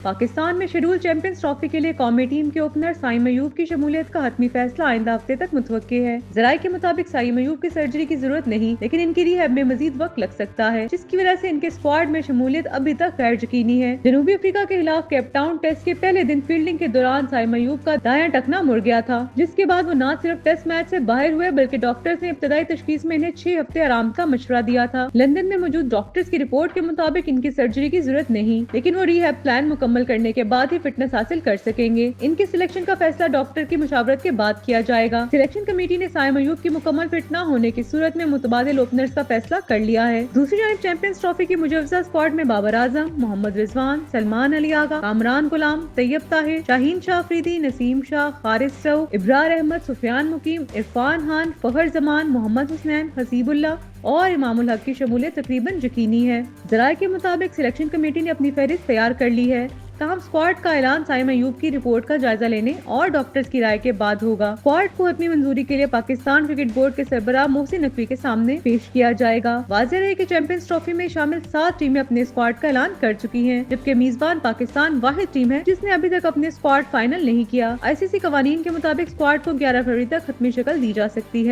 پاکستان میں schedule champions trophy کے لیے قومی ٹیم کے اوپنر سائم ایوب کی شمولیت کا حتمی فیصلہ آئندہ ہفتے تک متوقع ہے۔ ذرائع کے مطابق سائم ایوب کی سرجری کی ضرورت نہیں، لیکن ان کی ریہیب میں مزید وقت لگ سکتا ہے، جس کی وجہ سے ان کے اسکواڈ میں شمولیت ابھی تک غیر یقینی ہے۔ جنوبی افریقہ کے خلاف کیپ ٹاؤن ٹیسٹ کے پہلے دن فیلڈنگ کے دوران سائم ایوب کا دایاں ٹخنا مڑ گیا تھا، جس کے بعد وہ نہ صرف ٹیسٹ میچ سے باہر ہوئے بلکہ ڈاکٹرز نے ابتدائی تشخیص میں انہیں 6 ہفتے آرام کا مشورہ دیا تھا۔ لندن میں موجود ڈاکٹرز کی رپورٹ کے مطابق ان کی سرجری کی ضرورت نہیں، لیکن وہ ریہیب پلان مکمل کرنے کے بعد ہی فٹنس حاصل کر سکیں گے۔ ان کی سلیکشن کا فیصلہ ڈاکٹر کی مشاورت کے بعد کیا جائے گا۔ سلیکشن کمیٹی نے سائم ایوب کی مکمل فٹ نہ ہونے کی صورت میں متبادل اوپنرز کا فیصلہ کر لیا ہے۔ دوسری جانب چیمپئنز ٹرافی کی مجوزہ اسکواڈ میں بابر اعظم، محمد رضوان، سلمان علی آغا، کامران غلام، طیب طاہر، شاہین شاہ افریدی، نسیم شاہ، حارث رؤف، ابرار احمد، سفیان مقیم، عرفان خان، فخر زمان، محمد حسنین، حسیب اللہ اور امام الحق کی شمولیت تقریباً یقینی ہے۔ ذرائع کے مطابق سلیکشن کمیٹی نے اپنی فہرست تیار کر لی ہے، تاہم اسکواڈ کا اعلان سائم ایوب کی رپورٹ کا جائزہ لینے اور ڈاکٹرز کی رائے کے بعد ہوگا۔ اسکواڈ کو حتمی منظوری کے لیے پاکستان کرکٹ بورڈ کے سربراہ محسن نقوی کے سامنے پیش کیا جائے گا۔ واضح رہے کہ چیمپئنز ٹرافی میں شامل 7 ٹیمیں اپنے اسکواڈ کا اعلان کر چکی ہیں، جبکہ میزبان پاکستان واحد ٹیم ہے جس نے ابھی تک اپنے اسکواڈ فائنل نہیں کیا۔ ICC قوانین کے مطابق اسکواڈ کو 11 فروری تک حتمی شکل دی جا سکتی ہے۔